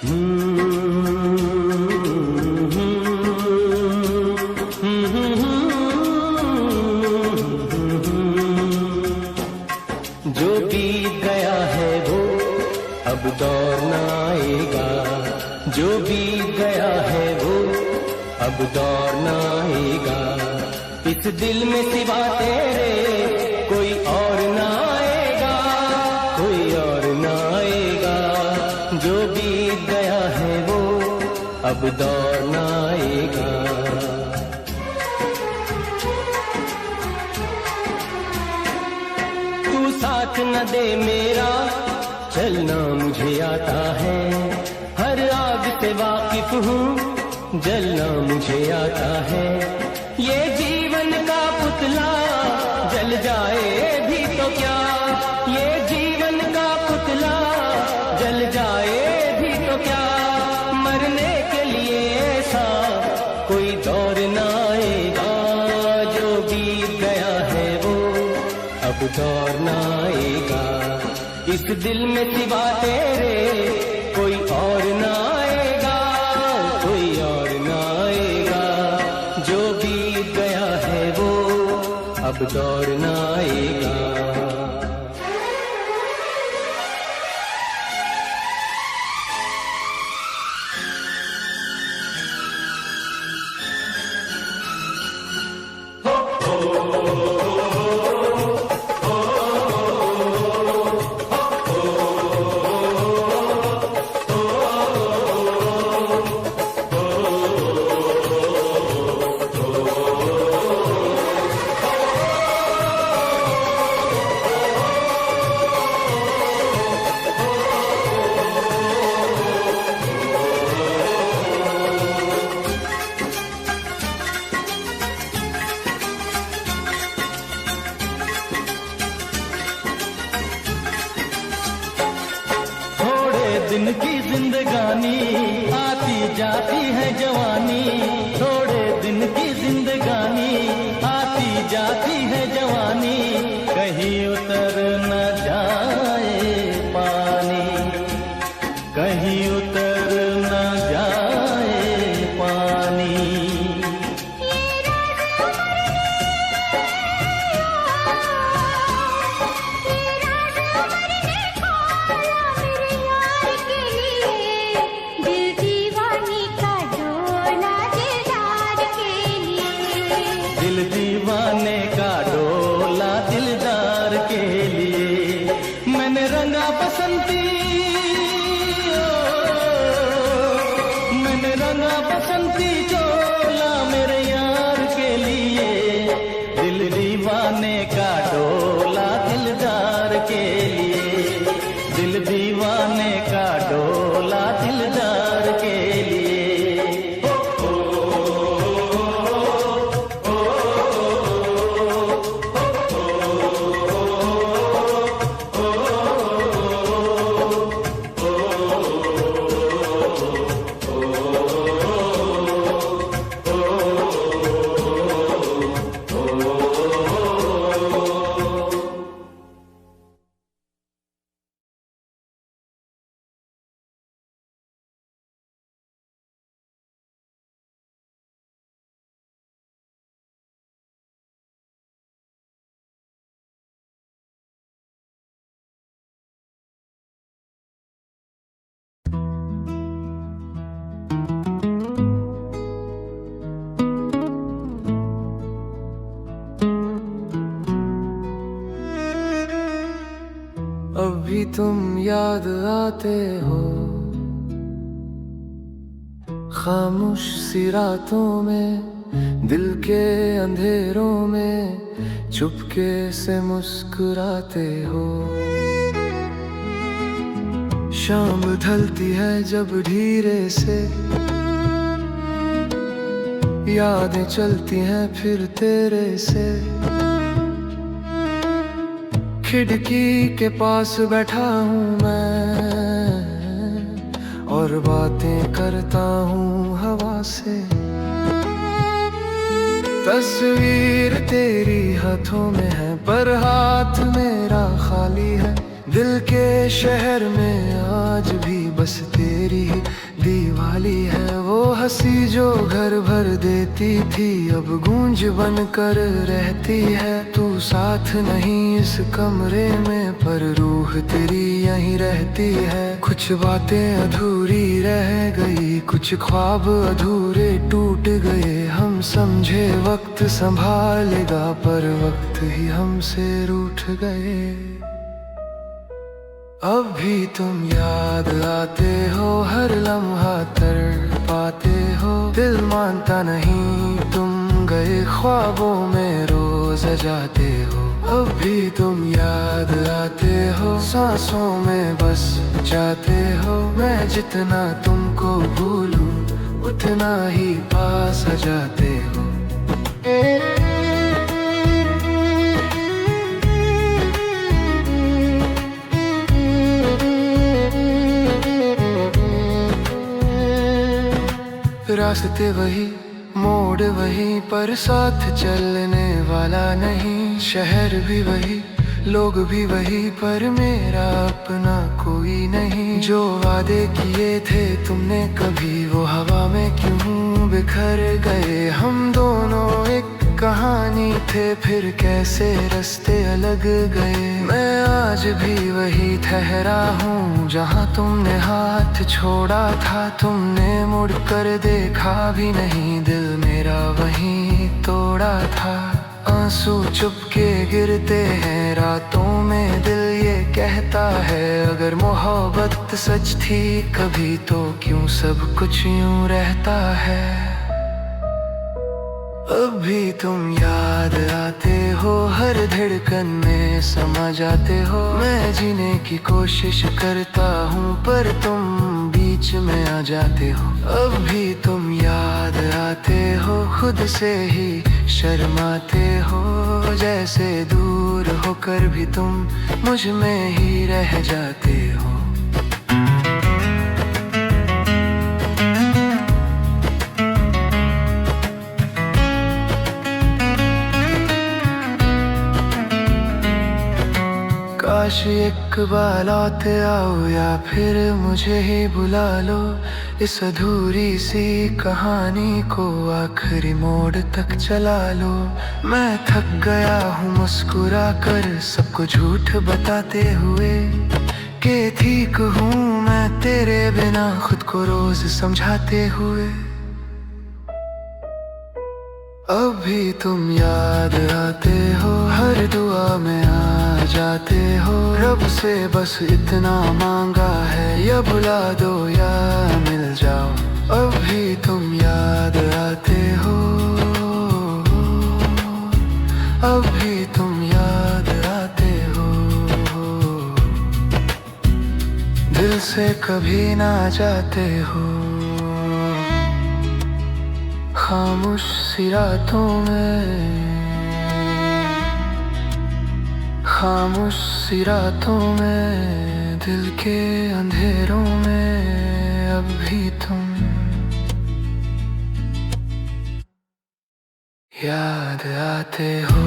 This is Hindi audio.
जो बीत गया है वो अब दौर न आएगा, जो बीत गया है वो अब दौर न आएगा। इस दिल में सिवा तेरे कोई और न आएगा, कोई और न आएगा। जो बीत गया है वो अब दौर न आएगा। तू साथ न दे मेरा, चलना मुझे आता है। हर आग से वाकिफ हूँ, जलना मुझे आता है। ये जीवन का पुतला जल जाए भी तो क्या, ये जीवन का पुतला जल जाए भी तो क्या। मरने के लिए ऐसा कोई दौर न आएगा। जो बीत गया है वो अब दौर न आएगा। इस दिल में सिवा तेरे कोई और न आएगा, कोई और न आएगा। जो बीत गया है वो अब दौर न आएगा। दिन की जिंदगानी आती जाती है जवानी, थोड़े दिन की जिंदगानी आती जाती है जवानी। कहीं उतर न जाए पानी, कहीं उतर न जाए पानी। दिल दीवाने का डोला दिलदार के लिए। मैंने रंगा बसंती, मैंने रंगा बसंती चोला मेरे यार के लिए। दिल दीवाने का डोला दिलदार के लिए, दिल दीवाने का डोला दिलदार के लिए। अभी तुम याद आते हो खामोश सी रातों में, दिल के अंधेरों में चुपके से मुस्कुराते हो। शाम ढलती है जब धीरे से, यादें चलती हैं फिर तेरे से। खिड़की के पास बैठा हूँ मैं और बातें करता हूँ हवा से। तस्वीर तेरी हाथों में है पर हाथ मेरा खाली है। दिल के शहर में आज भी बस तेरी दिवाली है। वो हंसी जो घर भर देती थी अब गूंज बन कर रहती है। तू साथ नहीं इस कमरे में पर रूह तेरी यहीं रहती है। कुछ बातें अधूरी रह गई, कुछ ख्वाब अधूरे टूट गए। हम समझे वक्त संभालेगा पर वक्त ही हमसे रूठ गए। अब भी तुम याद आते हो, हर लम्हा तड़पाते हो। दिल मानता नहीं तुम गए ख्वाबों में रोज जाते हो। अब भी तुम याद आते हो, सांसों में बस जाते हो। मैं जितना तुमको भूलूं उतना ही पास आ जाते हो। रास्ते वही, मोड़ वही, पर साथ चलने वाला नहीं। शहर भी वही, लोग भी वही, पर मेरा अपना कोई नहीं। जो वादे किए थे तुमने कभी वो हवा में क्यों बिखर गए। हम दोनों एक कहानी थे फिर कैसे रास्ते अलग गए। मैं आज भी वही ठहरा हूँ जहाँ तुमने हाथ छोड़ा था। तुमने मुड़ कर देखा भी नहीं, दिल मेरा वहीं तोड़ा था। आंसू चुपके गिरते हैं रातों में, दिल ये कहता है अगर मोहब्बत सच थी कभी तो क्यों सब कुछ यूं रहता है। अब भी तुम याद आते हो, हर धड़कन में समा जाते हो। मैं जीने की कोशिश करता हूँ पर तुम बीच में आ जाते हो। अब भी तुम याद आते हो, खुद से ही शर्माते हो। जैसे दूर होकर भी तुम मुझ में ही रह जाते हो। काश एक बार लौट आओ या फिर मुझे ही बुला लो। इस अधूरी सी कहानी को आखिरी मोड़ तक चला लो। मैं थक गया हूँ मुस्कुरा कर सबको झूठ बताते हुए कि ठीक हूँ मैं तेरे बिना, खुद को रोज समझाते हुए। अब भी तुम याद आते हो, हर दुआ में आ जाते हो। रब से बस इतना मांगा है, या बुला दो या मिल जाओ। अब भी तुम याद आते हो, अब भी तुम याद आते हो। दिल से कभी ना जाते हो। खामोश सी रातों में, खामोश सी रातों में, दिल के अंधेरों में अब भी तुम याद आते हो।